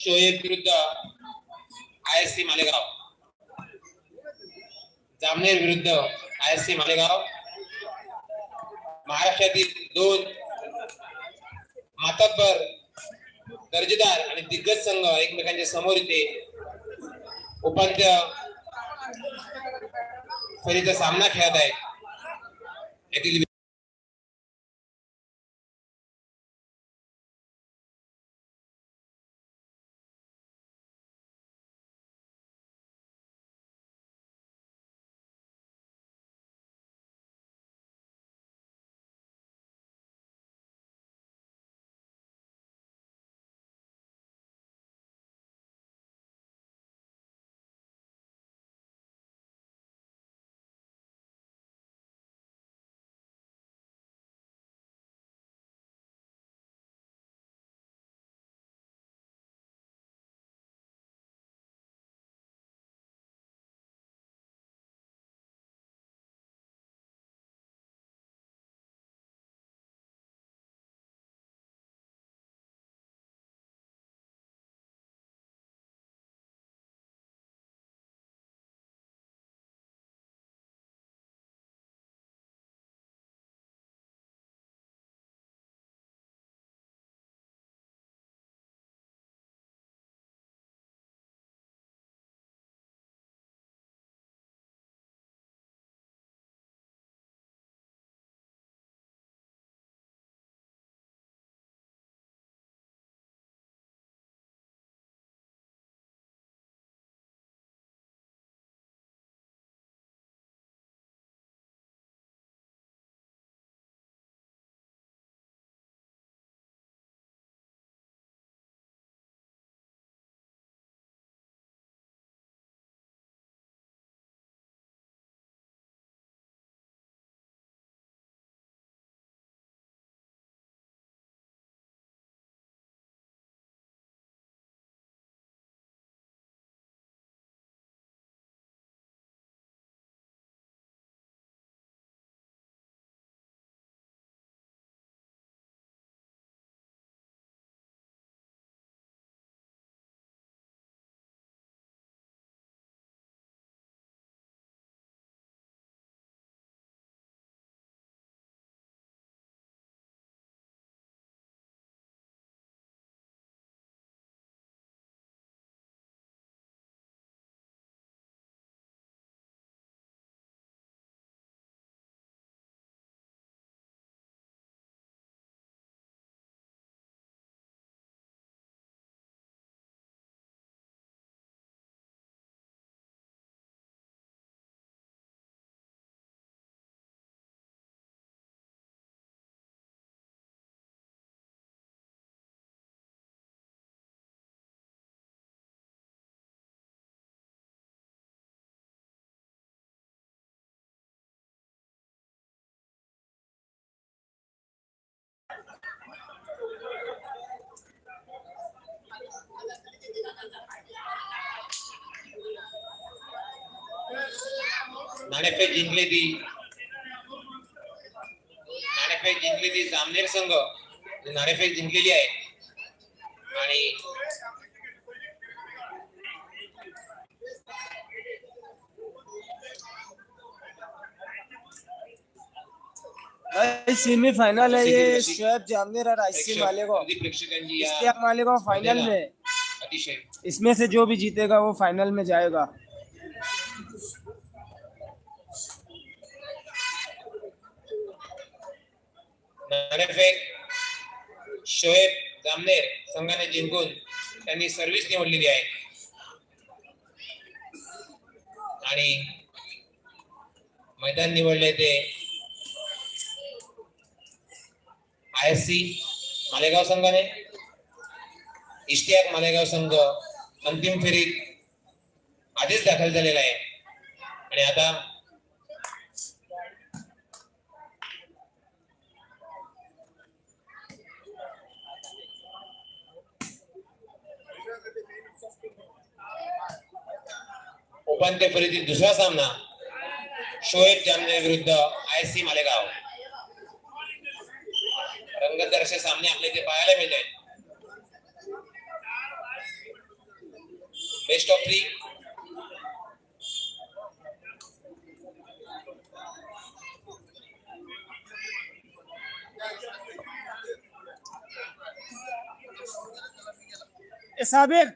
शोएब विरुद्ध ISC मालेगाव, जामनेर विरुद्ध ISC Malegaon. महाराष्ट्रातील दोन मातब्बर, दर्जेदार आणि दिग्गज संघ एकमेकांच्या समोर येते उपांत्य फेरीचा सामना खेळत आहेत। येथील नाणेफेक जिंकली ती जामनेर संघ नाणेफेक जिंकलेली आहे आणि सेमीफाइनल है ये शोएब जामनेर और ISC मालेगांव। इश्तियाक मालेगांव फाइनल में, इसमें से जो भी जीतेगा वो फाइनल में जाएगा। नाणेफेक शोएब जामनेर संघाने जिंकून त्यांनी सर्व्हिस निवडलेली आहे आणि मैदान निवडले ते ISC मालेगाव संघाने। इश्तियाक मालेगाव संघ अंतिम फेरीत आधीच दाखल झालेला आहे आणि आता उपांत्य फेरीतील दुसरा सामना शोएब जामनेर विरुद्ध ISC मालेगाव। रंगतदार असे सामने आपल्याला इथे पाहायला मिळत आहेत। Best of 3. साबिर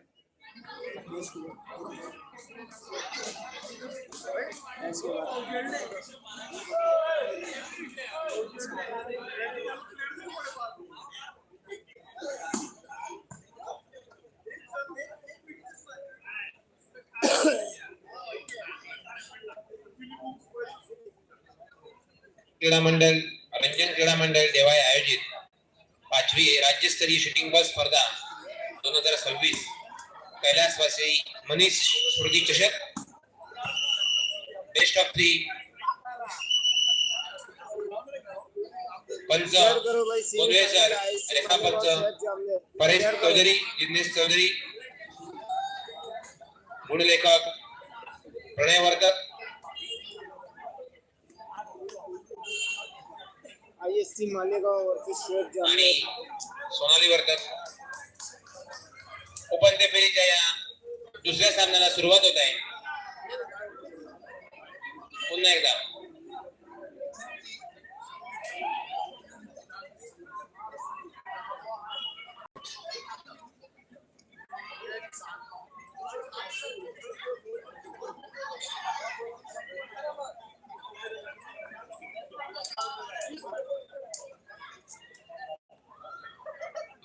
क्रीडा मंडळ रंजन क्रीडा मंडळ देवाय आयोजित 5वी राज्यस्तरीय शूटिंग बॉल स्पर्धा 2026 कैलासवासी मनीष स्मृती चषक बेस्ट ऑफ 3. पंच गोंधळे सर, रेखा पंच परेश चौधरी, जिग्नेश चौधरी, गुण लेखक प्रणय वर्धक, ISC मालेगाव वर्सेस शेख आणि जामनेर सोनाली वर्धक. उपांत्य फेरीच्या या दुसऱ्या सामन्याला सुरुवात होत आहे. पुन्हा एकदा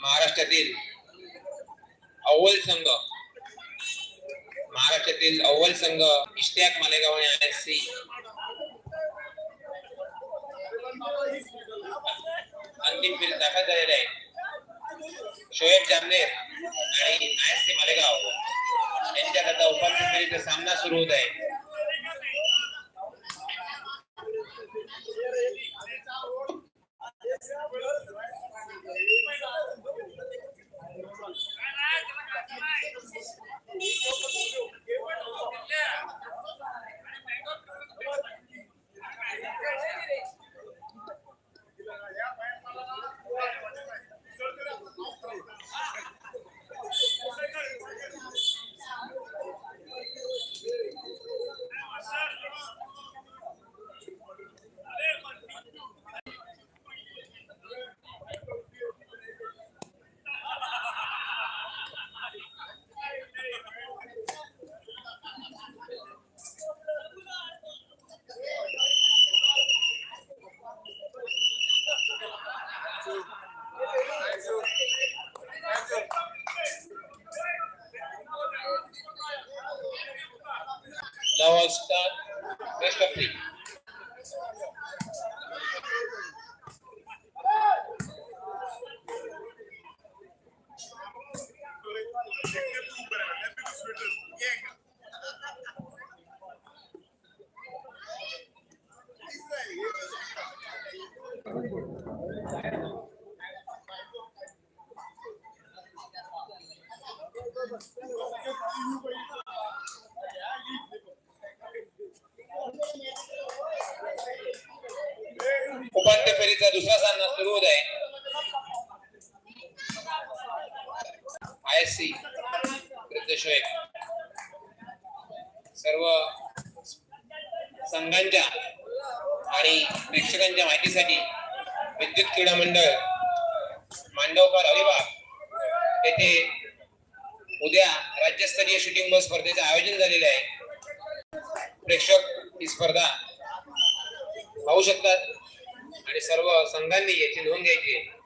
महाराष्ट्रातील अव्वल संघ इश्तियाक मालेगाव आणि ISC अंतिम फेरीत दाखल झालेले आहे. शोएब जामनेर आणि ISC मालेगाव यांच्यात आता उपांत्य फेरीचा सामना सुरू होत आहे. Now I'll start best of 3. उपांत्य फेरीचा दुसरा सामना सुरू होत आहे. ISC विरुद्ध शोएब. सर्व संघांच्या आणि प्रेक्षकांच्या माहितीसाठी विद्युत क्रीडा मंडळ मांडवकर अलिबाग येथे उद्या राज्यस्तरीय शूटिंग बॉल स्पर्धेचे आयोजन झालेले आहे. प्रेक्षक ही स्पर्धा पाहू शकतात आणि सर्व संघांनी याची नोंद घ्यायची आहे.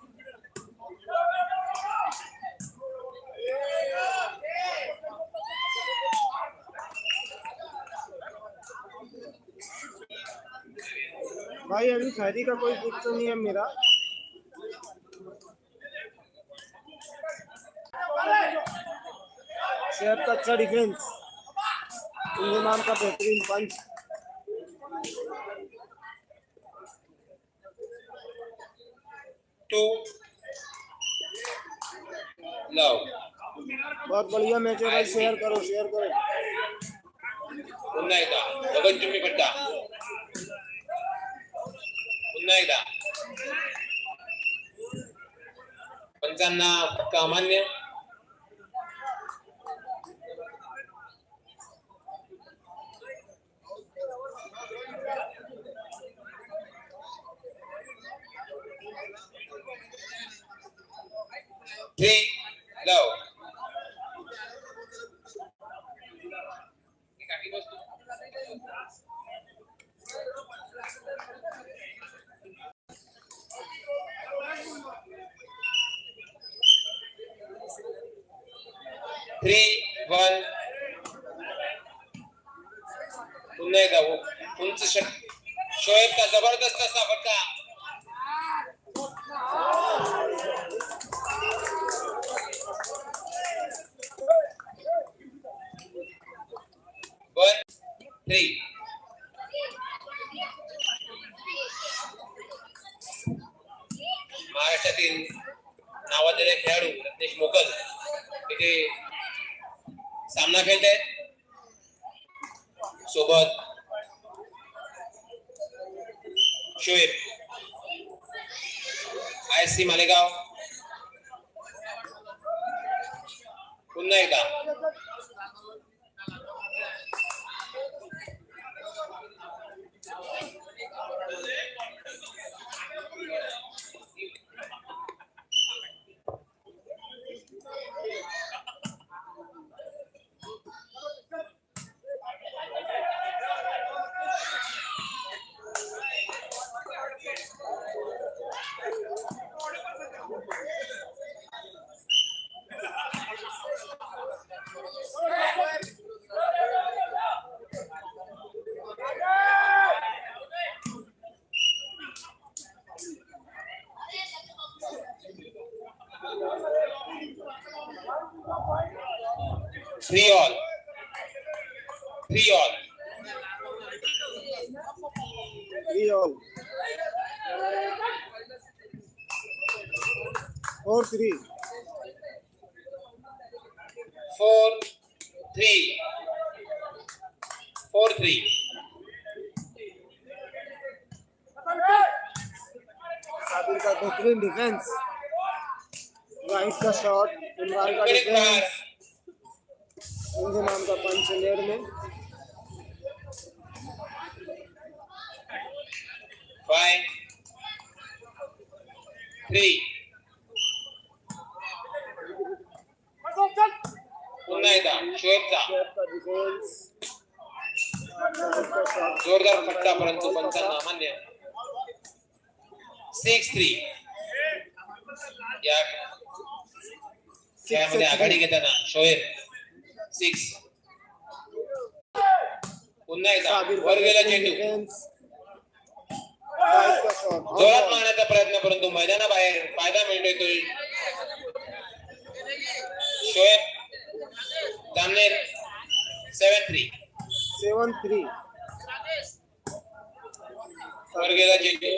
भाई अभी खैरी का कोई फिक्स नहीं है मेरा. शेर का अच्छा डिफेंस, नाम का बेहतरीन पंच. बहुत बढ़िया मैच है भाई. शेयर करो. पुन्हा एकदा गगन चुम्मी पट्टा. पुन्हा एकदा पंचांना पक्का अमान्य. 3 लव. Three one. पुन्हा एकदा उंच शोएबचा जबरदस्त असा फटका. One three. महाराष्ट्रातील नावाजलेले खेळाडू रत्नेश मोकल तिथे सामना खेळत आहेत. सोबत शोएब. ISC मालेगाव. पुन्हा एकदा थ्री ऑल. 4-3. 4-3. साबिर का बेहतरीन डिफेंस. राइट का शॉट. इमरान का डिफेंस. उनके नाम का पंच लेयर में. 5-3. पुन्हा एकदा शोएबचा जोरदार फटका परंतु पंचांना अमान्य. 6-3. या खेळामध्ये आघाडी घेताना शोएब 6. पुन्हा एकदा वर गेला चेंडू. जोरात मारण्याचा प्रयत्न परंतु मैदानाबाहेर फायदा मिळतोय. शोएब जामनेर 7-3. वर गेला चेंडू.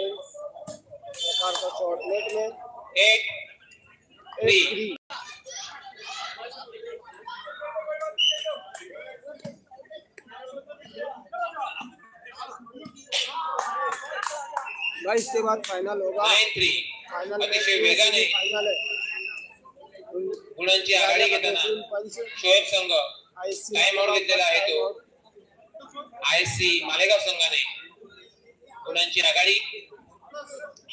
8-3. भाई इसके बाद फाइनल होगा. 9-3. फाइनल अतिशय वेगाने फाइनल है. गुणांची आघाडी घेताना शोएब संघ टाइम आउट घेतलेला आहे. तो ISC मालेगाव संघाने गुणांची आघाडी.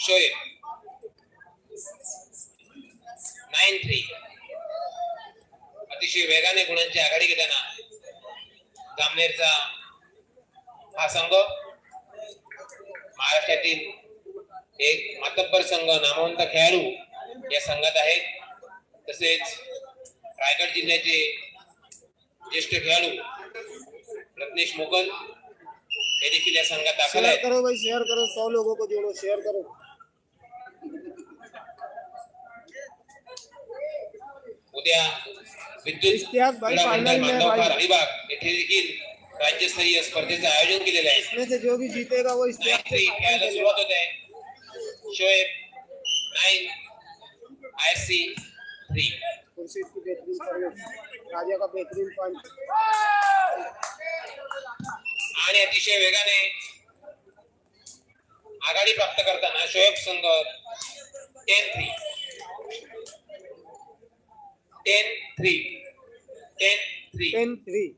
शोएब 9-3. अतिशय वेगाने गुणांची आघाडी घेताना जामनेरचा हा संघ महाराष्ट्रातील एक मातब्बर संघ, नामवंत खेळाडू या संघात आहेत. तसेच रायगड जिल्ह्याचे ज्येष्ठ खेळाडू रत्नेश मोकल हे देखील या संघात दाखल आहेत. शेयर करो भाई, शेयर करो. 100 लोगों को जोड़ो, शेयर करो. उद्या विद्युत क्रीडा मंडळ मांडवकार अलिबाग येथे देखील राज्यस्तरीय स्पर्धेचं आयोजन केलेलं आहे. इसमें से जो भी जीतेगा वो इस्तियाक खेळायला सुरुवात होत आहे. शोएब 9, ISC 3. खुर्शीद की बेहतरीन सर्विस. राजा का बेहतरीन पंच. आणि अतिशय वेगाने आघाडी प्राप्त करताना शोएब संघ 10-3. 10-3. 10-3.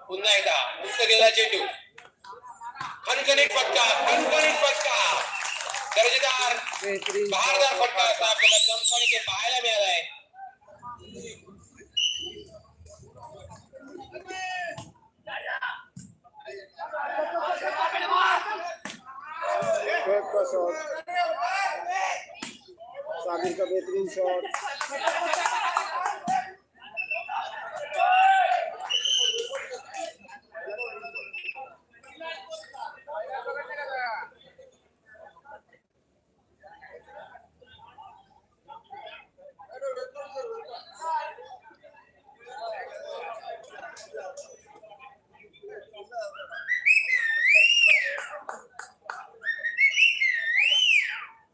पुन्हा एकदा मुक्त गेला चेंडू. खणखणीत फटका. दर्जेदार बेहतरीन बहारदार shot फटका असा वकार आपल्याला जमसॉन इथे पाहायला मिळालाय. शोएब का शॉट, साबिर का बेहतरीन शॉट,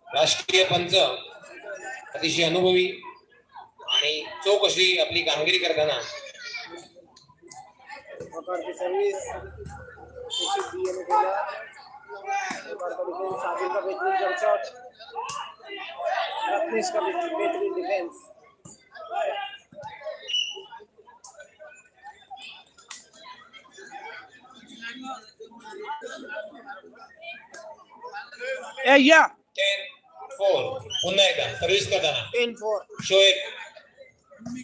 राष्ट्रीय पंच अतिशय अनुभवी आणि चोख अशी आपली कामगिरी करताना वकार की सर्विस कोशिश दी ने खेला, वकार का डिफेंस, साबिर का बेहतरीन जंप शॉट, रत्नेश का बेहतरीन डिफेंस, या 10-4 पुन्हा एकदा सर्व्हिस करताना 10-4 शोएब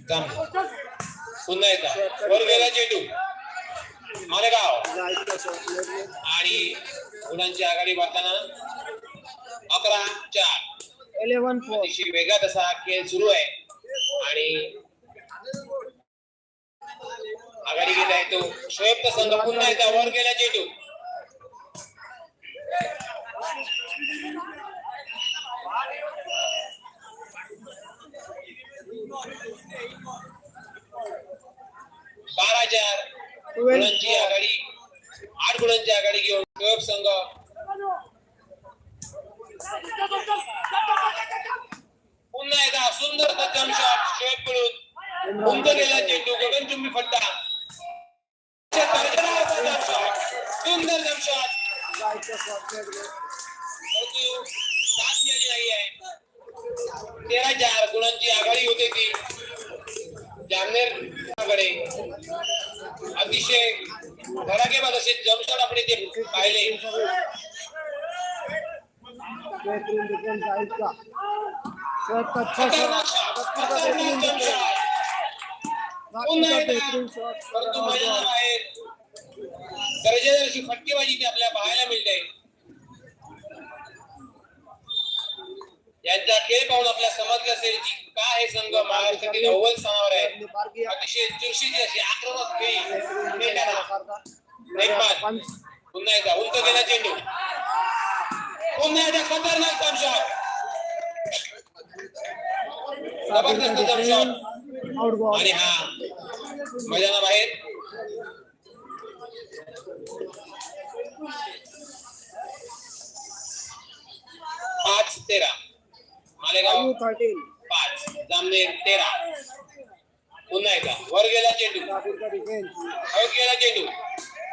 जाम पुन्हा एकदा वर गेला चेंडू मालेगाव जाहिद का शॉट लेग में आणि गुणांची आघाडी वाढताना 11-4 11-4 अतिशय वेगात असा खेळ सुरू आहे आणि आघाडी घेत आहे तो शोएबचा संघ. पुन्हा एकदा वर गेला चेंडू गुणांची आघाडी 8 गुणांची आघाडी घेऊन शोएब संघ पुन्हा एकदा सुंदर जंप शॉट शोएब कडून उंच गेला चेंडू गगनचुंबी फटका सुंदर जंप शॉट जाहिद का शॉट लेग में परंतु साथ मिळाली नाही आहे. 13-4 गुणांची आघाडी होते ती जामनेरकडे. अतिशय धडाकेबाज असे जंपशॉट आपण इथे पाहिले. बेहतरीन डिफेंस जाहिद का, शोएब का अच्छा खतरनाक शॉट, शॉट, रत्नेश का बेहतरीन खतरनाक जंप डिफेंस, शॉट रत्नेश पुन्हा का एकदा बेहतरीन शॉट, परंतु मैदानाबाहेर दर्जेदार अशी फटकेबाजी इथे आपल्याला पाहायला मिळते. यांचा खेळ पाहून आपल्याला समजलं असेल की का हे संघ महाराष्ट्रातील अव्वल स्थानावर आहे. अतिशय चुरशीची अशी आक्रमक खेळी नेताना नेकबाद पुन्हा एकदा उंच गेला चेंडू पुन्हा एकदा खतरनाक जंप शॉट जबरदस्त जंप शॉट आउट बॉल आणि हा मैदानाबाहेर पाच 13 मालेगाव 13 5 जामनेर 13. पुन्हा एकदा वर गेला चेंडू साबिर का डिफेंस, आउट गेला चेंडू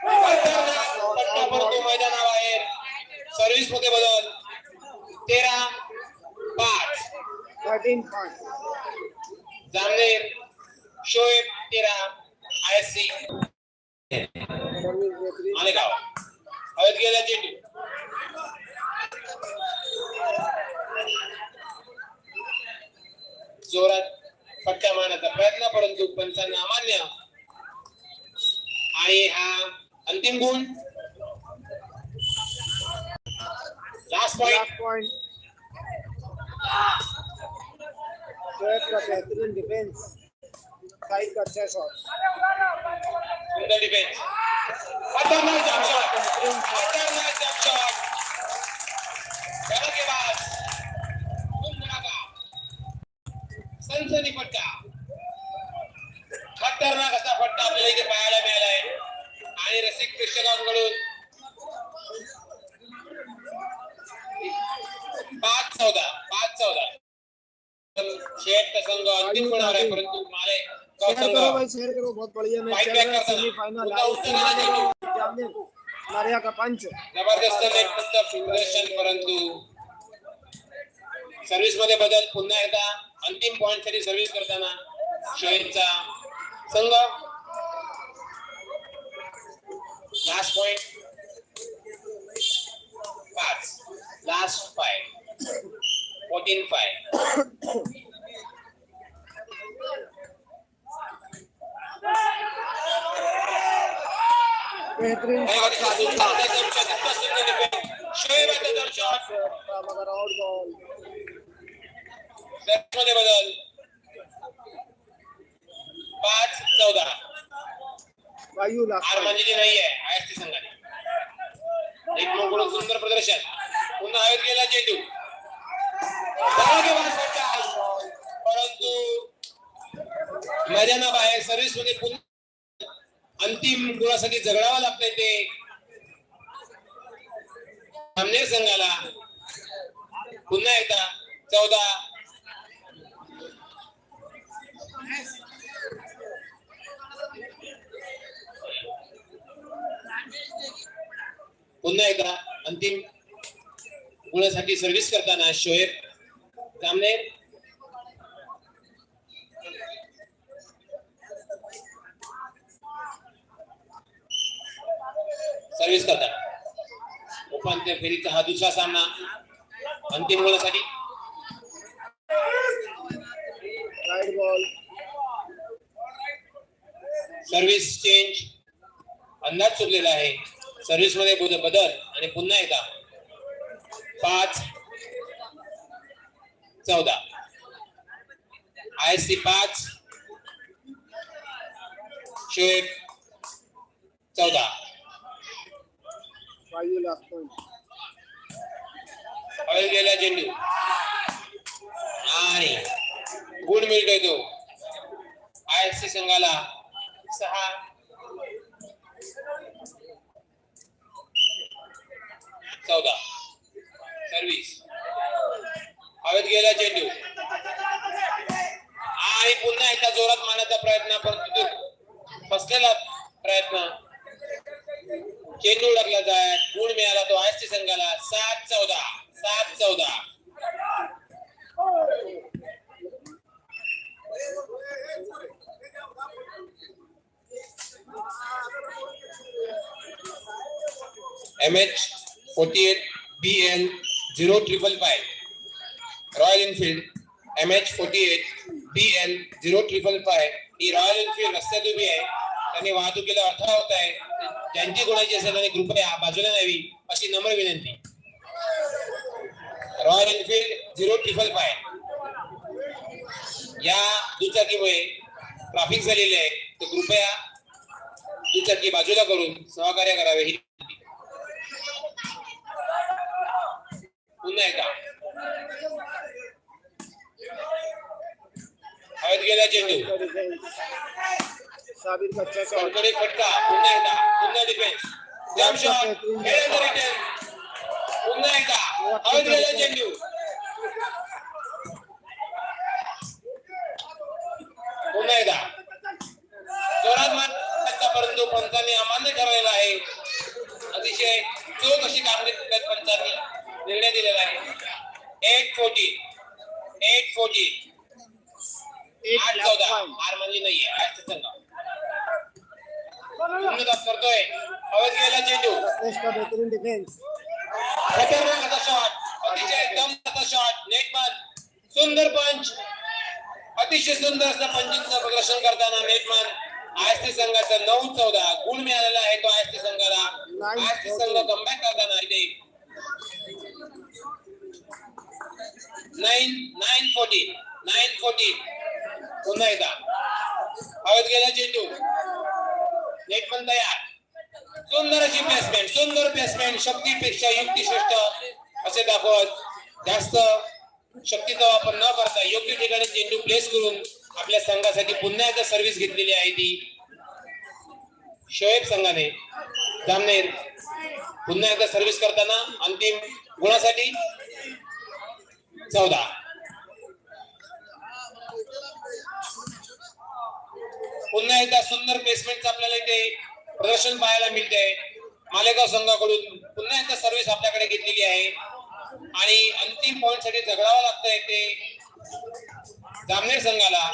पट्टा पडतो मैदानाबाहेर. सर्व्हिस मध्ये बदल 13-5 13-5 जामनेर शोएब 13 ISC सर्विस बेहतरीन, मालेगाव आउट गेला चेंडू जोरात फटका मारण्याचा प्रयत्न परंतु पंचांना अमान्य. आणि हा अंतिम गुण last point last point, Shoaib का बेहतरीन डिफेंस, जाहिद का अच्छा शॉट, सुंदर डिफेन्स खतरनाक जंप शॉट खतरनाक जंप शॉट धडाकेबाज धडाका सनसनी फटका खतरनाक असा फटका आपल्याला इथे पाहायला मिळाला आहे. आणि रसिक प्रेक्षकांकडून 5-14 शेठ का संघ अंतिम गुणावर आहे परंतु माले का शेयर संघ करो भाई, शेयर करो, बहुत बढ़िया मैच चल रहा है. सेमीफाइनल जामनेर नारिया का पंच, जबरदस्त नेतृत्व प्रदर्शन परंतु सर्व्हिस मध्ये बदल. पुन्हा एकदा अंतिम पॉइंट साठी सर्व्हिस करताना शोएबचा संघ लास्ट पॉइंट 5 लास्ट 5 14-5. बेहतरीन शोएब आता शॉट मगर आउट बॉल मध्ये बदल 5-14. वायू हार मानलेली नाहीये आयएसटी संघाने. एक मोकळं सुंदर प्रदर्शन. पुन्हा हवेत गेला चेंडू. परंतु मैदानाबाहेर सर्व्हिस मध्ये पुन्हा अंतिम गुणासाठी झगडावं लागतंय ते जामनेर संघाला. पुन्हा एकदा 14. पुन्हा एकदा अंतिम गुणासाठी सर्व्हिस करताना शोएब जामनेर. सर्व्हिस करताना उपांत्य फेरीचा हा दुसरा सामना अंतिम गुणासाठी. Right ball service change. अंदाज चुकलेला आहे. सर्व्हिस मध्ये बदल आणि पुन्हा एकदा 5-14. आयएससी 5 शोएब 14. वायू लास्ट पॉइंट हवेत गेला चेंडू आणि गुण मिळतोय तो आयएससी संघाला 6-14. सर्व्हिस हवेत गेला चेंडू आणि पुन्हा एकदा जोरात मारण्याचा प्रयत्न, परंतु फसलेला प्रयत्न. चेंडू लागला जाय. गुण मिळाला तो आयएसटी संघाला 7-14. 7-14. MH48 BL 0555 royal Enfield MH48 BL 0555 ही रॉयल एनफील्ड रस्त्यात उभी आहे. त्यांनी वाहतुकीला अडथळा होत आहे. ज्यांची गुणाची असेल त्यांनी कृपया बाजूला न्यावी अशी नम्र विनंती. रॉयल एनफील्ड 0555 या दुचाकीमुळे ट्रॅफिक झालेले आहे, तर कृपया दुचाकी बाजूला करून सहकार्य करावे ही. पुन्हा एकदा हवेत गेला चेंडू. साबिर कच्चा शॉट कडकडे फटका. पुन्हा एकदा पुन्हा डिफेन्स जंप शॉट. पुन्हा एकदा हवेत गेला चेंडू. पुन्हा एकदा जोरात मारता, परंतु पंचांनी अमान्य ठरवलेला आहे. अतिशय चोख अशी कामगिरी पंचांनी निर्णय दिलेला आहे. 8-14. 8-14. हार मानली नाहीये आयएसटी संघ. करतोय. हवेत गेला चेंडू. का बेहतरीन डिफेंस खतरनाक असा शॉट. अतिशय दमदार शॉट. नेट बंद. सुंदर पंच. अतिशय सुंदर असं पंचिंगचं प्रदर्शन करताना नेटमन आयएसटी संघाचा 9-14 गुण मिळालेला आहे तो आयएसटी संघाला. आयएसटी संघ कमबॅक करताना इथे 9-14. पुन्हा एकदा हवेत गेला चेंडू. नेटमन तयार. सुंदर अशी प्लेसमेंट. शक्तीपेक्षा युक्ती श्रेष्ठ असे दाखवत जास्त शक्तीचा वापर न करता योग्य ठिकाणी चेंडू प्लेस करून आपल्या संघासाठी पुन्हा एकदा सर्व्हिस घेतलेली आहे ती शोएब संघाने. जामनेर पुन्हा एकदा सर्व्हिस करताना अंतिम गुणासाठी 14. पुन्हा एकदा सुंदर प्लेसमेंटचं आपल्याला इथे प्रदर्शन पाहायला मिळते. मालेगाव संघाकडून पुन्हा एकदा सर्व्हिस आपल्याकडे घेतलेली आहे आणि अंतिम पॉइंट साठी झगडावं लागतंय ते जामनेर संघाला.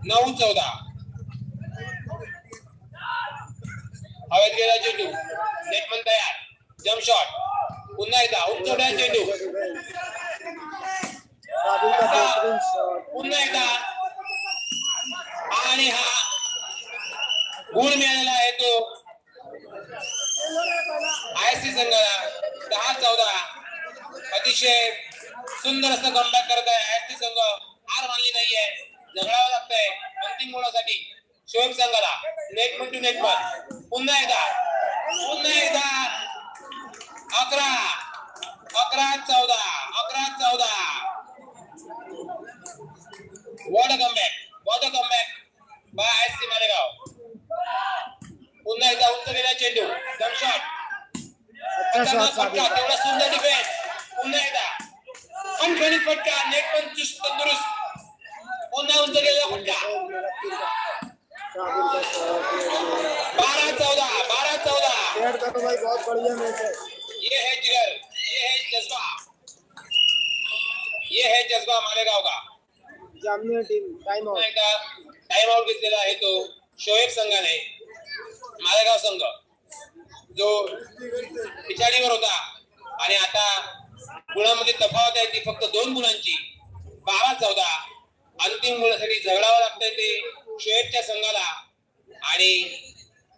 9-14. हवेत गेला चेंडू. नेटमन तयार. Jump shot. पुन्हा एकदा उंचवड्या चेंडू साबिर का बेहतरीन शॉट पुन्हा एकदा आणि हा गुण मिळालेला आहे तो आयएससी संघाला 10-14. अतिशय सुंदर असं कमबॅक करत आहे आयएससी संघ. हार मानली नाहीये, झगडावं लागतंय अंतिम गुणासाठी शोएब संघाला. नेटमन टू नेटमन पुन्हा एकदा 11-14. What a comeback by ISC Malegaon. पुन्हा एकदा उंच गेला चेंडू जंप शॉट. अच्छा शॉट साबिर का तेवढा सुंदर डिफेन्स. पुन्हा एकदा खणखणीत फटका. नेट पण चुस्त तंदुरुस्त. पुन्हा उंच गेलेला फटका. साबिर का शॉट 12-14. शेयर का तो भाई बहुत बढ़िया मैच है ये है जिगर, ये है जज्बा मालेगाव का. जामनेर टीम टाइम पुन्हा आउट एकदा टाइम आउट घेतलेला आहे तो शोएब संघाने. मालेगाव संघ जो पिछाडीवर होता आणि आता गुणामध्ये तफावत आहे ती फक्त 2 गुणांची. 12-14. अंतिम गुणासाठी झगडावं लागतंय ते शोएबच्या संघाला. आणि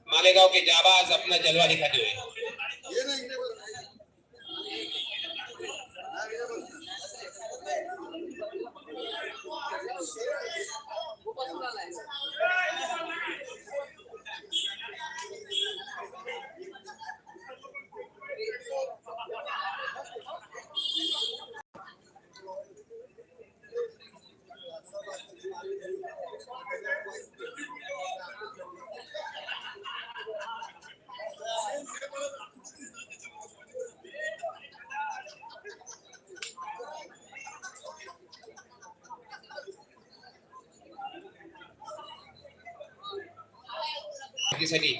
मालेगाव के जाबाज अपना जलवा दिखाते हुए. साठी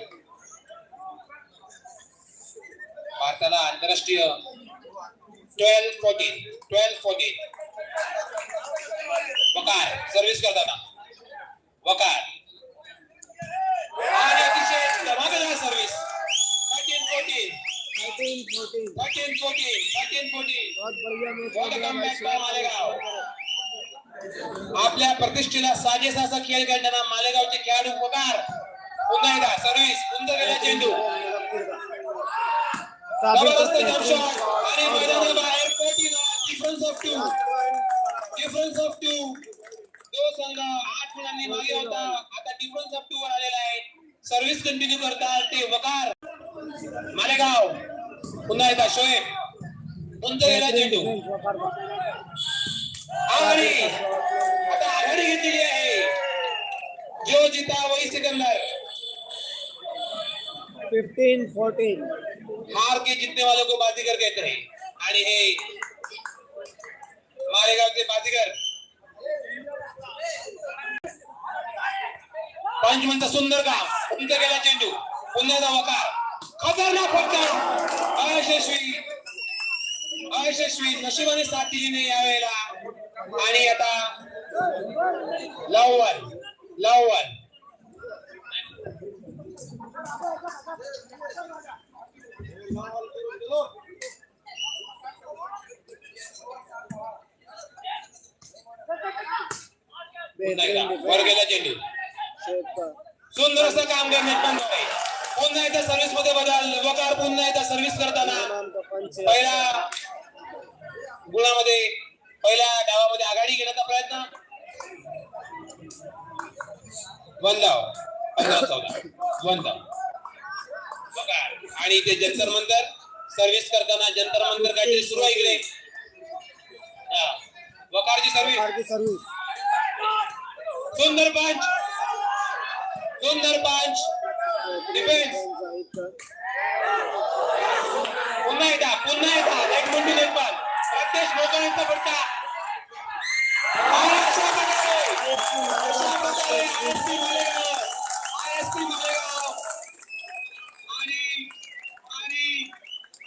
भारताला आंतरराष्ट्रीय 12-14 वकार सर्व्हिस करताना वकार आणि अतिशय धमाकेदार सर्व्हिस. 13-14. 13-14. बहुत बढ़िया match What a comeback by Malegaon. आपल्या प्रतिष्ठेला साजेसा असा खेळ खेळताना मालेगावचे खेळाडू वकार. पुन्हा एकदा सर्व्हिस उंच गेला चेंडू. जबरदस्त जंप शॉट आणि मैदानाबाहेर 14. Difference of 2. तो संघ 8 गुणांनी मागे होता, आता डिफरन्स ऑफ 2 वर आलेला आहे. सर्व्हिस कंटिन्यू करतात ते वकार मालेगाव. पुन्हा एकदा शोएब उंच गेला चेंडू आणि आता आघाडी घेतलेली आहे. जो जीता वही सिकंदर. 15-14 हार के जीतने वालों को बाजीगर कहते हैं. आणि हे मालेगावचे बाजीगर. पंचमंचा सुंदर काम उंच गेला चेंडू. पुन्हा एकदा वकार. खतरनाक फटका. अयशस्वी नशिबाने साथ दिली नाही यावेळेला. आणि आता लव वन. वर गेला चेंडू. सुंदर असं काम करण्यात पुन्हा एकदा सर्व्हिस मध्ये बदल. वकार पुन्हा एकदा सर्व्हिस करताना पहिल्या गुणामध्ये पहिल्या डावामध्ये आघाडी घेण्याचा प्रयत्न. 1 धाव. 1 धाव. वकार आणि ते जंतर मंतर सर्व्हिस करताना जंतर मंतर काहीतरी सुरू आहे इकडे. वकारची सर्व्हिस. सुंदर पंच. डिफेन्स. पुन्हा एकदा नेट मुंडी नेटपाल प्रत्येक मोकळ्यांचा फटका. अशा प्रकारे आयएससी मालेगाव आणि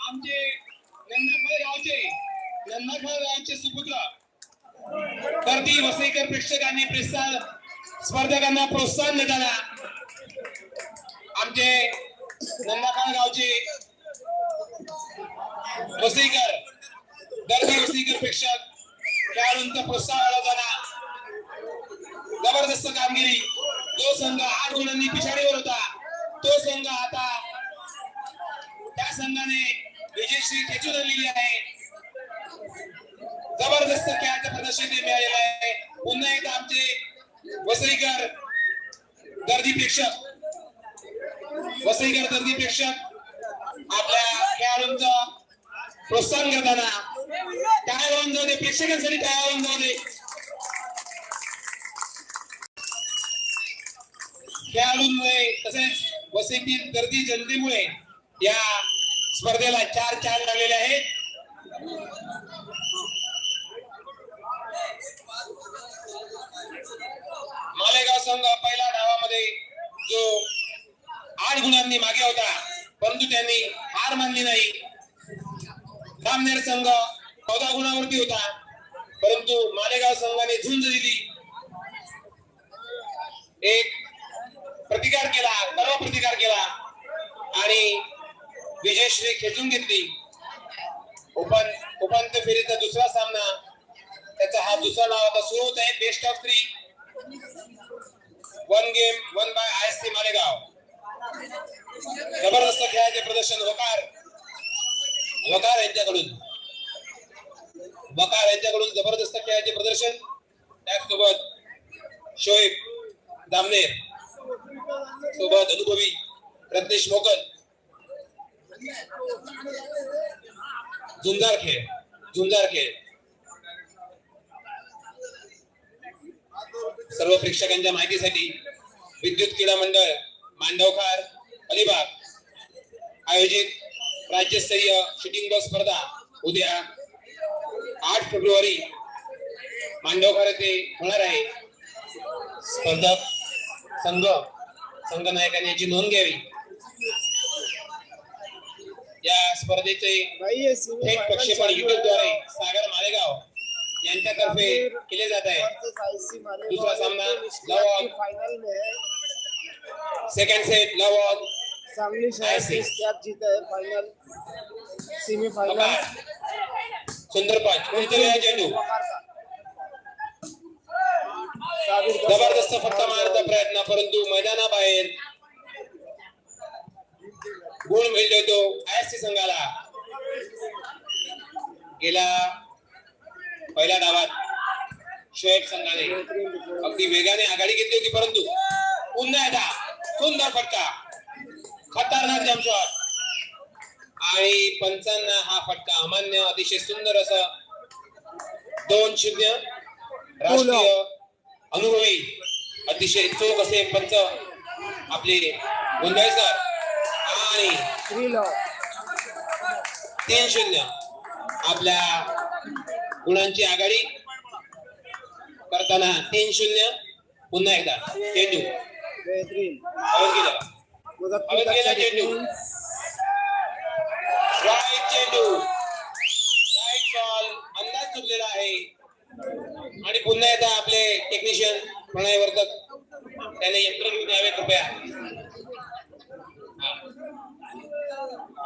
आमचे नंदाखळ गावचे सुपुत्र प्रदीप वसईकर प्रेक्षकांनी स्पर्धकांना प्रोत्साहन देताना आमचे नंदाखळ गावचे वसईकर दर्दी वसईकर प्रेक्षक खेळाडूंचा प्रोत्साहन वाढवताना जबरदस्त कामगिरी. जो संघ 8 गुणांनी पिछाडीवर होता तो संघ आता त्या संघाने विजयश्री खेचून आणलेली आहे. जबरदस्त खेळाचं प्रदर्शन मिळालेलं आहे. पुन्हा एकदा आमचे वसईकर दर्दी प्रेक्षक आपल्या खेळाडूंचं प्रोत्साहन करताना टाळ्या वाजवून जाऊ दे. प्रेक्षकांसाठी टाळ्या वाजवून जाऊ दे. खेळाडूंमुळे तसेच वसईतील दर्दी जनतेमुळे या स्पर्धेला 4 लागलेले आहेत. मालेगाव संघ पहिल्या डावामध्ये जो 8 गुणांनी मागे होता परंतु त्यांनी हार मानली नाही. जामनेर संघ 14 गुणावरती होता परंतु मालेगाव संघाने झुंज दिली. एक प्रतिकार केला आणि विजयश्री खेचून घेतली. उपांत्य फेरीचा दुसरा सामना त्याचा हा दुसरा डाव आता सुरू होत आहे. Best of 3 1 game 1 by ISC Malegaon. जबरदस्त खेळाचे प्रदर्शन वकार यांच्याकडून जबरदस्त खेळाचे प्रदर्शन. त्याचसोबत शोएब दामनेर सोबत अनुभवी रत्नेश मोकल. झुंजार खेळ सर्व प्रेक्षकांच्या माहितीसाठी विद्युत क्रीडा मंडळ मांडवखार अलिबाग आयोजित राज्यस्तरीय शूटिंग बॉल स्पर्धा उद्या 8 फेब्रुवारी मांडवखार येथे होणार आहे. स्पर्धक संघनायकांनी याची नोंद घ्यावी. या स्पर्धेचे थेट प्रक्षेपण YouTube द्वारे सागर मालेगाव यांच्यातर्फे केले जात आहे. दुसरा सामना सेकंड सेट लव सांगली शहर त्यात जीत आहे. फायनल सेमीफायनल सुंदर पंच चेंडू जबरदस्त फटका मारण्याचा प्रयत्न परंतु मैदानाबाहेर गुण मिळतोय तो ISC संघाला. गेला पहिल्या डावात शोएब संघाने अगदी वेगाने आघाडी घेतली होती परंतु पुन्हा एकदा सुंदर फटका खतरनाक जंप शॉट आणि पंचांना हा फटका अमान्य अतिशय सुंदर असं 2-0 राष्ट्रीय अनुभवी अतिशय चोख असे पंच आपले गोंधळकर आणि 3-0 आपल्या गुणांची आघाडी करताना 3-0 पुन्हा एकदा चेंडू चेंडू राईट बॉल अंदाज चुकलेला आहे आणि पुन्हा एकदा आपले टेक्निशियन प्रणयवर्धक त्याने यंत्र घेऊन यावे कृपया.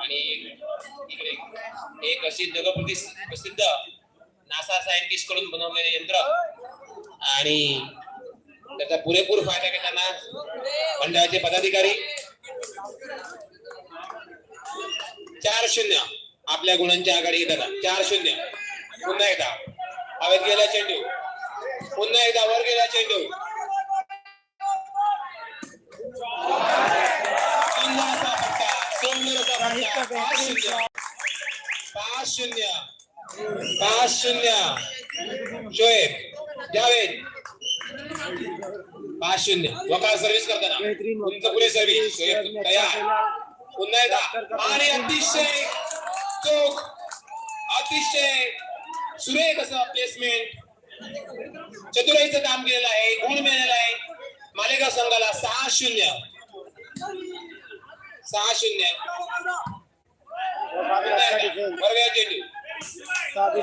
आणि इकडे एक अशी जगप्रसिद्ध नासा सायंटिस्ट कडून बनवलेले यंत्र आणि त्याचा पुरेपूर फायदा घेताना मंडळाचे पदाधिकारी 4-0 आपल्या गुणांच्या आघाडी घेताना 4-0 पुन्हा एकदा हवेत गेला चेंडू पुन्हा एकदा वर गेला चेंडू 5-0 शोएब जावेद 5-0 वकार सर्व्हिस करताना उंच पुढे सर्व्हिस शोएब तयार पुन्हा एकदा आणि अतिशय चोख अतिशय सुरेख असं प्लेसमेंट चतुराईचं काम केलेलं आहे. गुण मिळालेला आहे मालेगाव संघाला 6-0 आणि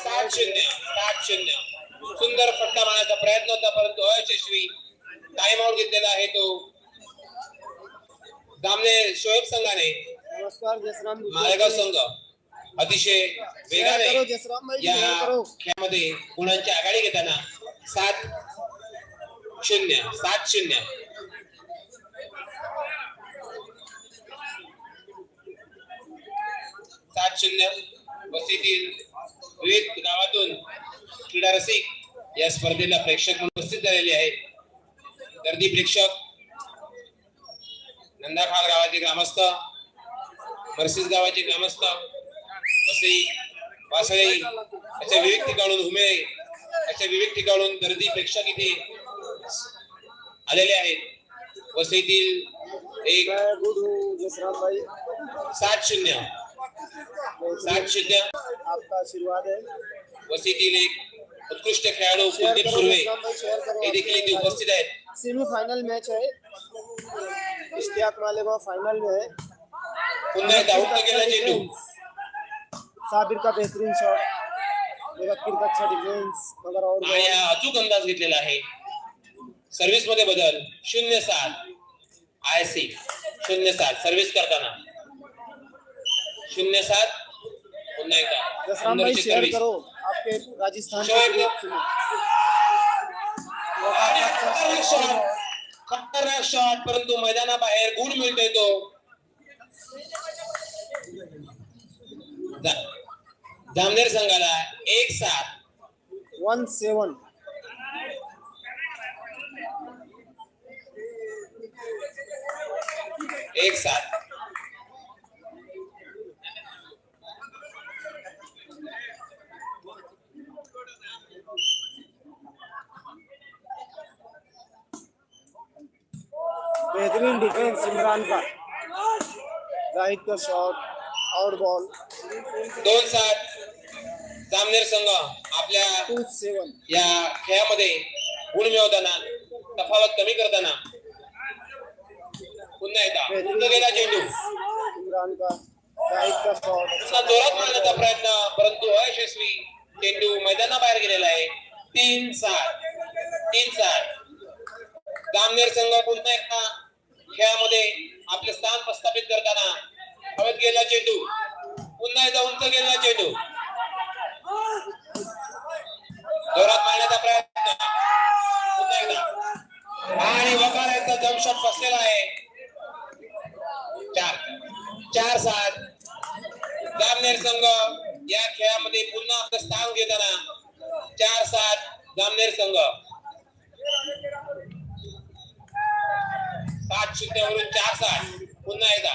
7-0 सुंदर फटका मारण्याचा प्रयत्न होता परंतु अयशस्वी. टाइम आउट घेतलेला आहे तो दामनेर शोएब संघाने नमस्कार जसराम मालेगाव संघ अतिशय वेगाने करो जसराम भाई, या शेअर करो. खेळामध्ये गुणांची आघाडी घेताना 7-0 7-0 वस्तीतील विविध गावातून क्रीडा रसिक या स्पर्धेला प्रेक्षक म्हणून उपस्थित झालेले आहेत. गर्दी प्रेक्षक नंदाखाल गावाचे ग्रामस्थ, बरसीस गावाचे ग्रामस्थ, वसई, वासळे अशा विविध ठिकाणून हुमे अशा विविध ठिकाणून गर्दी प्रेक्षक इथे आलेले आहेत. वसईतील एक मैं गुड हूँ जसराम भाई, 7-0 आपका आशीर्वाद है. वसईतील एक उत्कृष्ट खेळाडू शेअर कुलदीप करो सुर्वे जसराम भाई, शेअर करो. हे देखील इथे उपस्थित आहेत. सेमीफाइनल मैच है, इश्तियाक मालेगांव फाइनल में है. पुन्हा एकदा आउट केला चेंडू. साबिर का बेहतरीन शॉट, मुदक्किर का अच्छा डिफेंस, मगर और आणि हा अचूक अंदाज घेतलेला आहे. सर्व्हिस मध्ये बदल 0-7 IC 0-7 सर्व्हिस करताना 0-7 पुन्हा एकदा जसराम भाई सुंदरची शेयर सर्व्हिस. करो आपके राजस्थान शोएब के ने- खिलाफ सुनो. आणि खतरनाक शॉट, खतरनाक शॉट, परंतु मैदानाबाहेर गुण मिळतोय तो. जामनेर संघाला 1-7 1-7. एक साथ बेहतरीन डिफेंस इमरान का, जाहिद का शॉट, आउट बॉल. 2-7 जामनेर संघ आपल्या 2-7. या खेळामध्ये गुण मिळवताना तफावत कमी करताना पुन्हा एकदा पुढे गेला चेंडू. इमरान का, जाहिद का शॉट. पुन्हा जोरात मारण्याचा प्रयत्न परंतु अयशस्वी. चेंडू मैदानाबाहेर गेलेला आहे. 3-7 जामनेर संघ पुन्हा एकदा खेळामध्ये आपले स्थान प्रस्थापित करताना हवेत गेला चेंडू. पुन्हा एकदा उंच गेलेला चेंडू. जोरात मारण्याचा प्रयत्न पुन्हा एकदा आणि वकाराचा जमशॉट फसलेला आहे. 4-7 जामनेर संघ या खेळामध्ये पुन्हा आपलं स्थान घेताना 4-7 जामनेर संघ. 7-0 वरून 4-7 पुन्हा एकदा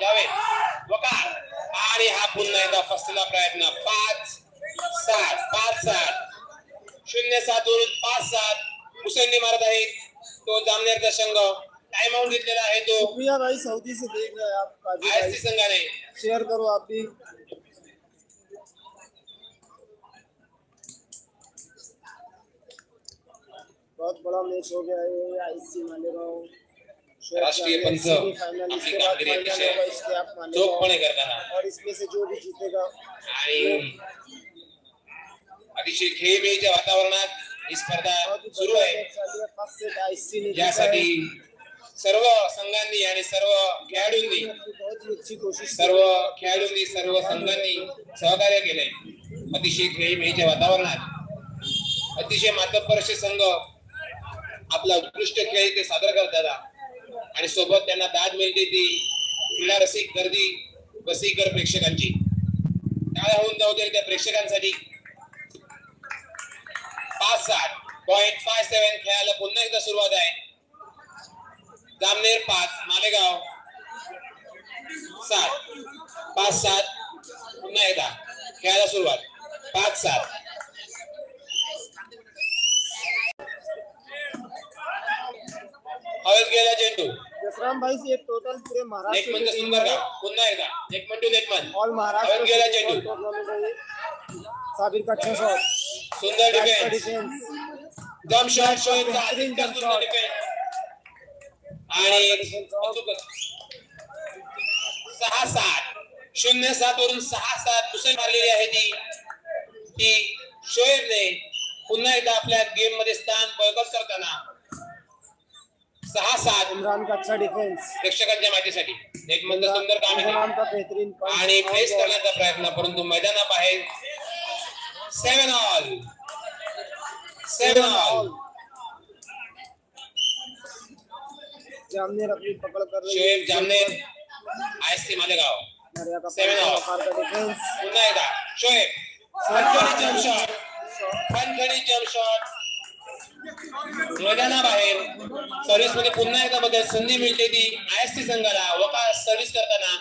जावेद वकार आणि हा पुन्हा एकदा फसलेला प्रयत्न. 5-7 0-7 वरून 5-7 मुसंडी मारत आहेत. तो जामनेरचा संघ टाइम आउट घेतलेला आहे. तो शुक्रिया भाई, सऊदी से देख रहे हैं आप काजी भाई. ISC संघाने शेयर करो आप भी. बहुत बड़ा मैच हो गया है. आईसी मालेगांव राष्ट्रीय पंच सेमीफाइनल, आपली इसके बाद कामगिरी फाइनल अतिशय होगा इश्तियाक चोखपणे मालेगांव, करताना और इसमें से जो भी जीतेगा आणि अतिशय खेळीमेळीच्या वातावरणात ही स्पर्धा सुरू आहे. फर्स्ट सेट आईसी ने जीता यासाठी है. सर्व संघांनी आणि सर्व खेळाडूंनी बहुत ही अच्छी कोशिश सर्व खेळाडूंनी सर्व संघांनी सहकार्य केलंय. अतिशय खेळीमेळीच्या वातावरणात अतिशय मातब्बर असे संघ आपला उत्कृष्ट खेळ इथे सादर करतात आणि सोबत त्यांना दाद मिळते ती क्रीडा रसिक गर्दी वसईकर प्रेक्षकांची. काय होऊन जाऊ दे त्या प्रेक्षकांसाठी. 5-7.57 खेळायला पुन्हा एकदा सुरुवात आहे. जामनेर 5 मालेगाव 7. 5-7 पुन्हा एकदा खेळायला सुरुवात. 5-7 हवेत गेला चेंडू. जसराम भाई से टोटल पूरे महाराष्ट्र नेटमन की टीम सुंदर है. का पुन्हा एकदा नेटमन टू नेटमन ऑल महाराष्ट्र हवेत गेला से चेंडू. टूर्नामेंट है ये. साबिर का अच्छा शॉट, सुंदर जाहिद का डिफेन्स. डिफेंस, जम शॉट शोएबचा बेहतरीन इतका जंप सुंदर शॉट. डिफेन्स आणि अचूकच. 6-7 0-7 वरून 6-7 मुसळ मारलेली आहे ती शोएबने पुन्हा एकदा आपल्या गेम मध्ये स्थान बळकट करताना 6-7 इमरान का अच्छा डिफेंस. प्रेक्षकांच्या माहितीसाठी नेटमध्ये सुंदर इंजमाम कामगिरी का बेहतरीन पंच आणि और प्लेस बॉल। करण्याचा प्रयत्न, परंतु मैदानाबाहेर 7 ऑल 7 ऑल। जामनेर अपनी पकड़ कर रही शोएब है। जामनेर आयएससी मालेगाव नरिया का 7 ऑल। वकार का डिफेंस। पुन्हा एकदा Shoaib Fankhadi jump shot, Fankhadi jump shot मैदानाबाहेर। सर्व्हिस मध्ये पुन्हा एकदा बदल, संधी मिळते ती आयएससी संघाला। वकार सर्व्हिस करताना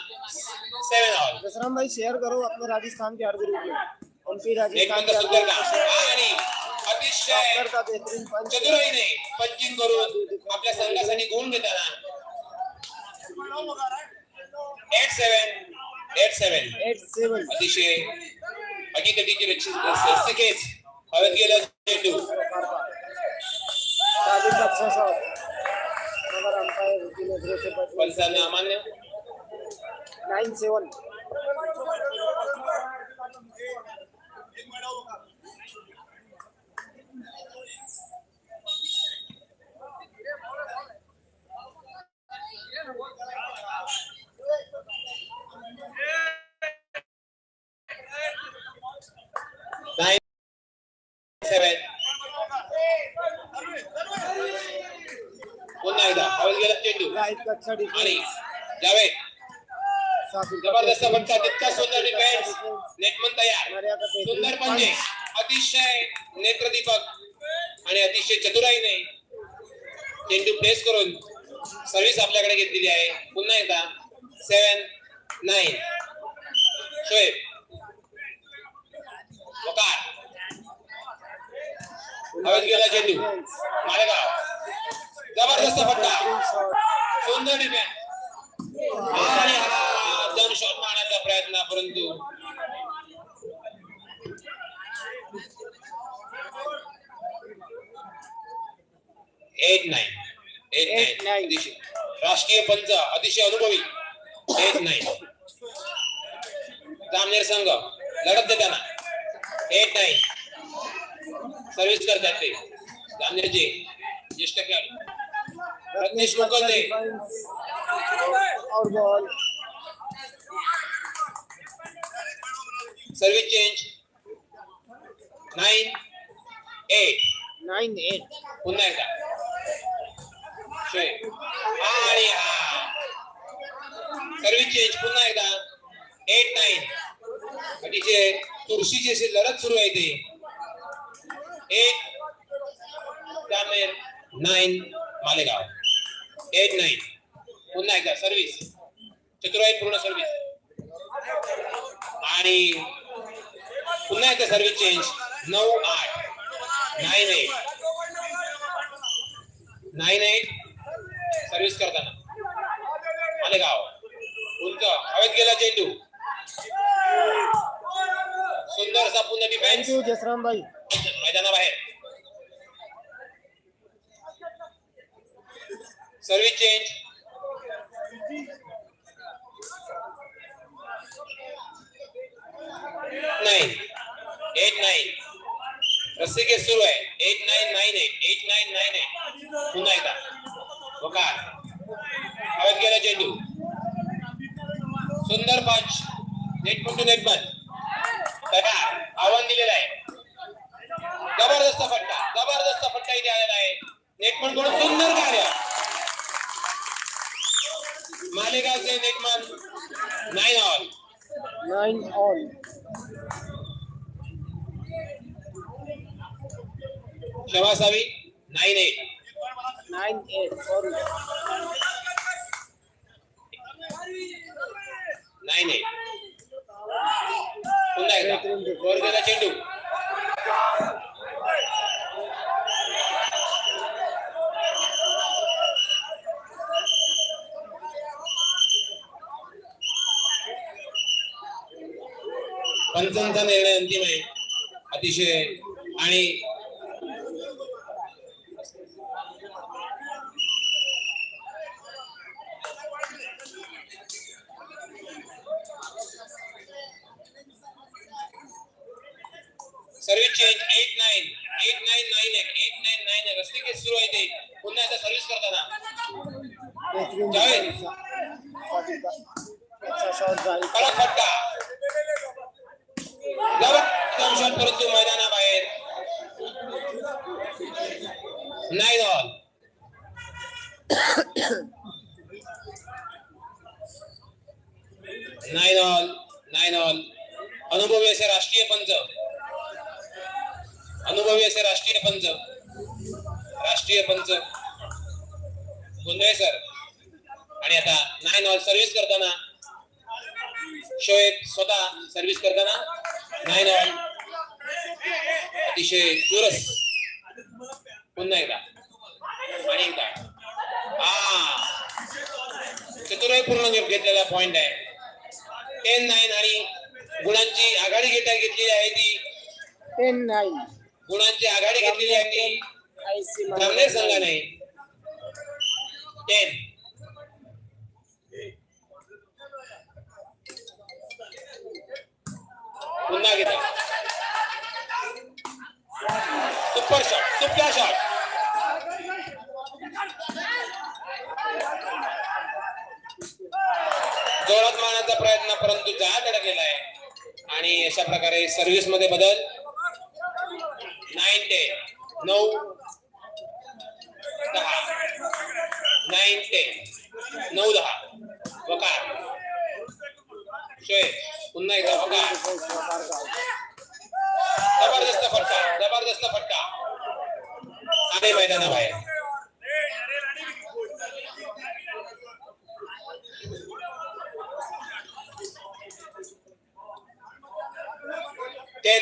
7 ऑल। जसराम भाई शेयर करो अपने राजस्थान के हर ग्रुप में। उनकी राजस्थान नेटमध्ये के सुंदर काम आणि अतिशय का बेहतरीन पंच। चतुराईने पंचिंग करून आपल्या संघासाठी गुण घेताना 8-7 अतिशय अटीतटीची रस्सीखेच हवेत गेला चेंडू। साजिद का अच्छा शॉट मगर अंपायर की नजरों से बच गया। पंचांना अमान्य। 9-7 9-7 पुन्हा एकदा हवेत गेला चेंडू राइट का अच्छा आणि डिफेंस। जावेद साजिद का जबरदस्त बेहतरीन फटका, तितका शॉट। सुंदर डिफेन्स, नेटमन तयार। नरिया का बेहतरीन सुंदर पंजे, अतिशय नेत्रदीपक आणि अतिशय चतुराईने चेंडू प्लेस करून सर्व्हिस आपल्याकडे घेतलेली आहे। पुन्हा एकदा 7-9 शोएब वकार हवेत गेला चेंडू मालेगाव। जबरदस्त फटका, बेहतरीन शॉट। सुंदर डिफेन्स आणि हा जंप शॉट मारण्याचा प्रयत्न, परंतु एट नाईन अतिशय राष्ट्रीय पंच, अतिशय अनुभवी 8-9 जामनेर संघ लढत देताना 8-9 सर्व्हिस करतात ते जामनेरचे ज्येष्ठ खेळाडू रत्नेश मुकुंदे। और बॉल सर्व्हिस चेंज 9-8 9-8 पुन्हा एकदा शोएब आणि हा सर्व्हिस चेंज पुन्हा एकदा 8-9 अतिशय चुरशीची अशी लढत सुरू आहे ते 8 जामनेर 9 मालेगाव 8-9 पुन्हा एकदा सर्व्हिस चतुराई पूर्ण सर्व्हिस आणि पुन्हा एकदा सर्व्हिस चेंज 9-8 9-8 सर्व्हिस करताना मालेगाव उंच हवेत गेला चेंडू सुंदर असा पुन्हा डिफेन्स थैंक यू जसराम भाई। मैदानाबाहेर सर्व्हिस चेंज 8-9 रस्सीखेच सुरू आहे 8-9 पुन्हा एकदा वकार हवेत गेला चेंडू सुंदर पंच नेटमन तयार आव्हान दिलेलं आहे। जबरदस्त फटका इथे आलेला आहे नेटमन कडून सुंदर कार्य मालेगावचे नेटमन 9 ऑल शबासावी 9-8 सॉरी 9-8 पुन्हा एकदा वर गेला चेंडू पंचांचा निर्णय अंतिम आहे अतिशय आणि सर्व्हिस चेंज 8-9 रस्ते केस सुरू आहे ते पुन्हा एकदा सर्व्हिस करताना बेहतरीन जावेद साजिद का 9 ऑल. 9 ऑल. 9 ऑल. अनुभवी असे राष्ट्रीय पंच, अनुभवी असे राष्ट्रीय पंच, राष्ट्रीय पंच गुंडळे सर. आणि आता 9 ऑल सर्व्हिस करताना शोएब स्वतः सर्व्हिस करताना 9 ऑल. अतिशय चुरस. पुन्हा एकदा आणि एकदा. चतुराई पूर्ण घेतलेला पॉइंट आहे. 10-9 आणि गुणांची आघाडी घेतलेली आहे ती 10-9. गुणांची आघाडी घेतलेली आहे ती जामनेर संघाने. 10. पुन्हा घेतला. Super shot, super shot. जोरात मारण्याचा प्रयत्न परंतु जाळ्यात अडकलेला आहे. आणि अशा प्रकारे सर्व्हिस मध्ये बदल. 9-10. 9-10. 9-10. 9-10. वकार. शोएब पुन्हा एकदा वकार. जबरदस्त फटका, जबरदस्त फटका. आले मैदानाबाहेर.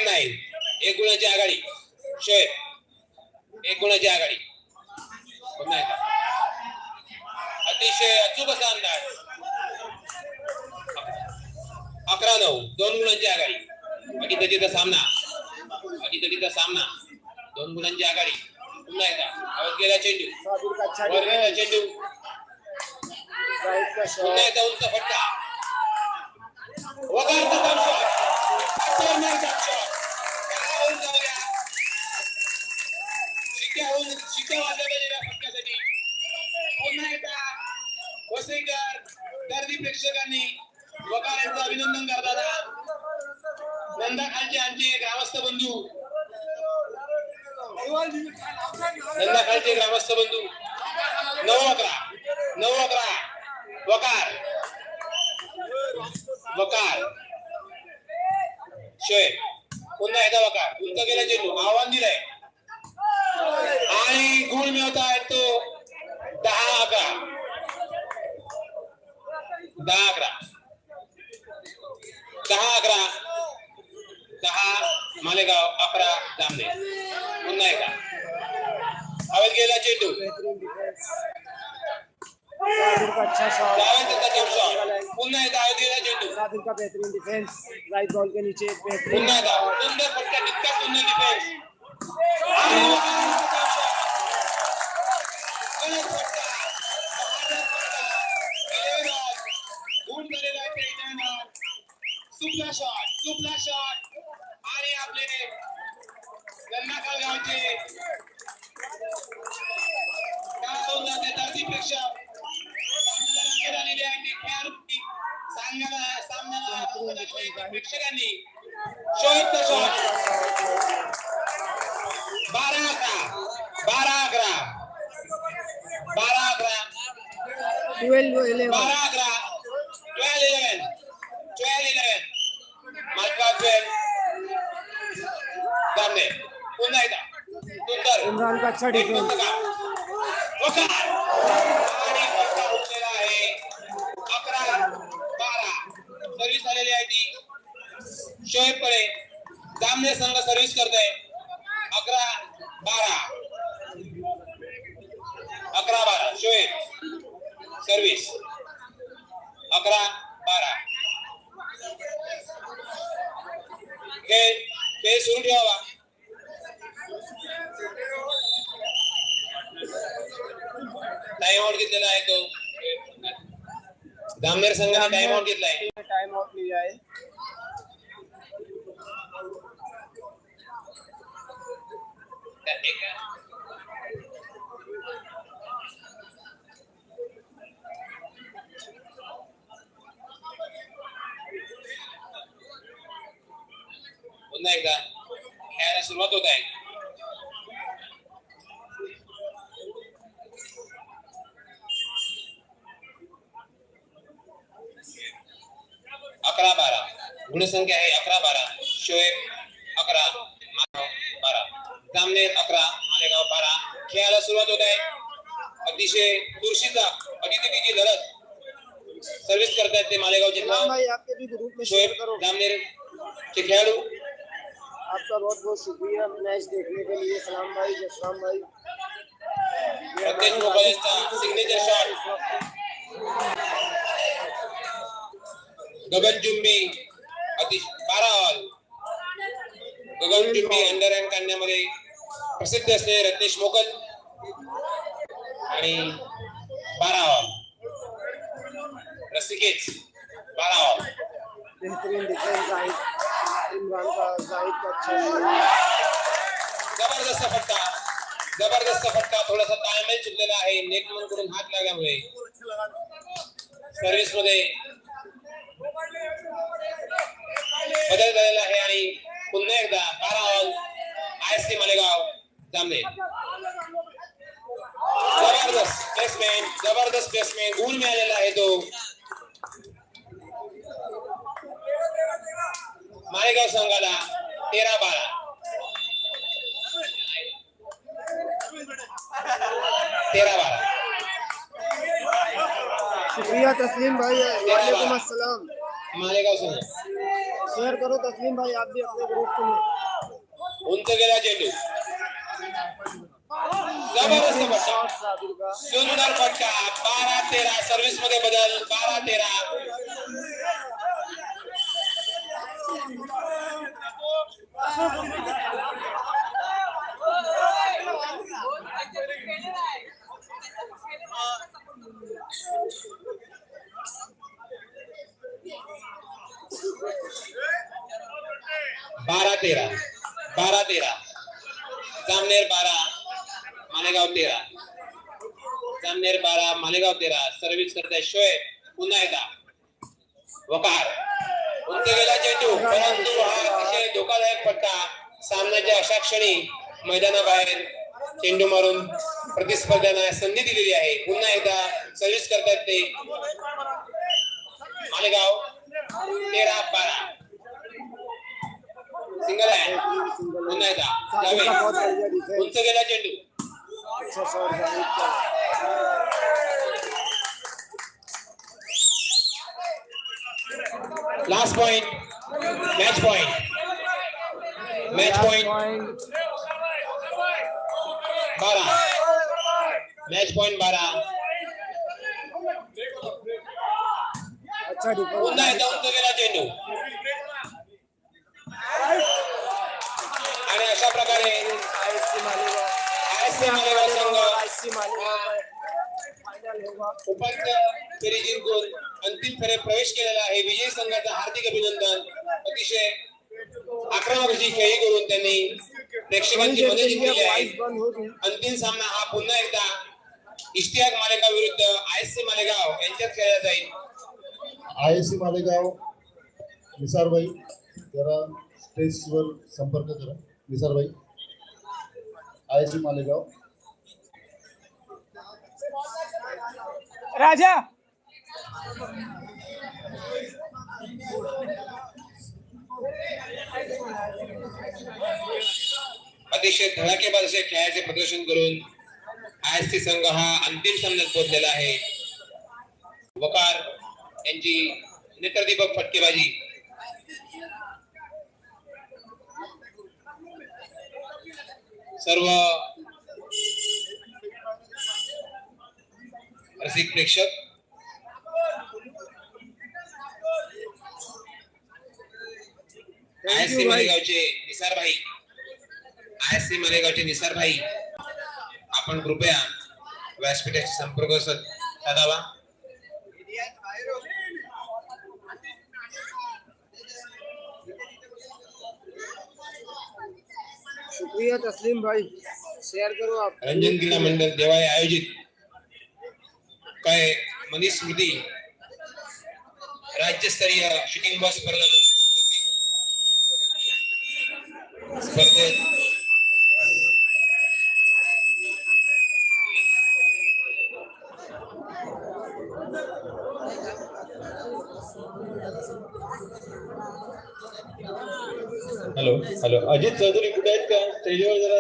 नाही, 1 गुणाची आघाडी. शोएब 1 गुणाची आघाडी. पुन्हा एकदा अतिशय अचूक असा अंदाज. 11-9. 2 गुणांची आघाडी. अटीतटीचा सामना, अटीतटीचा सामना. 2 गुणांची आघाडी. पुन्हा एकदा आउट गेला चेंडू, वर गेला चेंडू. पुन्हा एकदा उंच फटका. वकारचा जंप शॉट. शिक्क्या वाजल्या पाहिजे या फटक्यासाठी. पुन्हा एकदा वसईकर गर्दी प्रेक्षकांनी वकार यांचं अभिनंदन करताना नंदा खालचे आमचे ग्रामस्थ बंधू, नंदा खालचे ग्रामस्थ बंधू. 9-11. 9-11. वकार, वकार. शोएब पुन्हा एकदा वकार. उंच गेला चेंडू. आव्हान दिलंय आणि गुण मिळवताय तो 10-11. 10-11. 10-11. 10 मालेगाव, 11 जामनेर. पुन्हा एकदा हवेत गेला चेंडू. साबिर का अच्छा शॉट. पुन्हा एकदा हवेत गेला चेंडू. साबिर का बेहतरीन डिफेंस. राइट बॉल के नीचे बेहतरीन. पुन्हा एकदा सुंदर फटका. तितका सुंदर डिफेंस. सुपला शॉट, सुपला शॉट. आणि आपले गंगाखाल गावचे धरतीपेक्षा प्रेक्षकांनी शोएबचा शॉट. 12-11. 12-11. 12-11. 12-11. 12-11. 12-11. 12-11. मालगाव 12. जामनेर. पुन्हा एकदा सुंदर इम्रान का अच्छा डिफेंस. आणि फटका उठलेला आहे. 11-12. सर्व्हिस आलेली आहे ती शोएब कडे. जामनेर संघ सर्व्हिस करतोय. 11-12. 11-12. शोएब सर्व्हिस. 11-12. खेळ सुरू ठेवावा. टाइम आउट घेतलेला आहे तो. जामनेर संघाने टाइम आउट घेतलाय. टाइम आउट लिया है. पुन्हा एकदा खेळायला सुरुवात होत आहे. गुणसंख्या आहे 11-12. शोएब 11, मालेगाव 12. जामनेर 11, मालेगाव 12. खेळाला सुरुवात होत आहे. अतिशय चुरशीचा अटीतटीची लढत सर्व्हिस करतायत ते मालेगावचे सलाम भाई, आपके भी ग्रुप में शेयर शोएब करो। जामनेर के खेळाडू. आपका बहुत बहुत शुक्रिया मैच देखने के लिए सलाम भाई, जसराम भाई। प्रत्येक मोबाईलचा सिग्नेचर शॉट. गगनचुंबी 12 ऑल. गगनचुंबी अंडर हँड काढण्यामध्ये प्रसिद्ध असलेले रत्नेश मोकल आणि 12 ऑल. रसिकेच 12 ऑल. बेहतरीन डिफेंस इमरान का, जाहिद का अच्छा जबरदस्त फटका. थोडासा ताळमेळ चुकलेला आहे. नेटमन करून हात लागल्यामुळे सर्व्हिस मध्ये बदल झालेला आहे आणि पुन्हा एकदा 12 ऑल आयएससी मालेगाव जामनेर. जबरदस्त प्लेसमेंट गुण मिळालेला आहे तो मालेगाव संघाला. 13-12. 13-12. शुक्रिया तस्लीम भाई, वालेकुम अस्सलाम। मालेगाव संघ शेयर करो तस्लीम भाई, आप भी अपने ग्रुप में। उंच गेला चेंडू. जबरदस्त फटका, शॉट साबिर का। सुंदर फटका. 12-13 सर्व्हिस मध्ये बदल. 12-13. बारा तेरा. जामनेर 12, मालेगाव 13. जामनेर 12, मालेगाव 13. सर्व्हिस करताय शोएब. पुन्हा एकदा वकार. उंच गेला चेंडू, परंतु हा अतिशय धोकादायक फटका. सामन्याच्या अशा क्षणी मैदानाबाहेर चेंडू मारून प्रतिस्पर्ध्यांना संधी दिलेली आहे. पुन्हा एकदा सर्व्हिस करतायत ते मालेगाव. 13-12. सिंगल आहे. पुन्हा एकदा साबिर का बहुत बढ़िया डिफेंस। उंच गेला चेंडू. अच्छा शॉट जाहिद का। Last point. Match point. 12. Match point 12. अच्छा डिफेंस। पुन्हा एकदा उंच गेला चेंडू आणि अशा प्रकारे आईएससी मालेगाव संघ आईएससी मालेगाव फाइनल होगा। उपांत्य फेरी जिंकून अंतिम फेरीत प्रवेश केलेला आहे. विजयी संघाचं हार्दिक अभिनंदन. अतिशय आक्रमक अशी खेळी करून त्यांनी प्रेक्षकांची मने जिंकली आहे. अंतिम सामना हा पुन्हा एकदा इश्तियाक मालेगाव विरुद्ध आयएससी मालेगाव यांच्यात खेळला जाईल. आयएससी मालेगाव निसारभाई जरा स्टेजवर संपर्क करा. निसारभाई आयएससी मालेगाव. राजा अतिशय धडाकेबाज असे खेळाचे प्रदर्शन करून आयएससी संघ हा अंतिम सामन्यात पोहोचलेला आहे. वकार यांची नेत्रदीपक फटकेबाजी. सर्व रसिक प्रेक्षक आयएससी मालेगावचे निसार भाई आपण कृपया व्यासपीठाशी संपर्क साधावा. शुक्रिया तस्लीम भाई, शेयर करो आप। रंजन क्रीडा मंडळ देवाळे आयोजित काय मनीष स्मृती राज्यस्तरीय शूटिंग बॉल स्पर्धेत हॅलो हॅलो, अजित चौधरी कुठे आहेत का? स्टेजवर जरा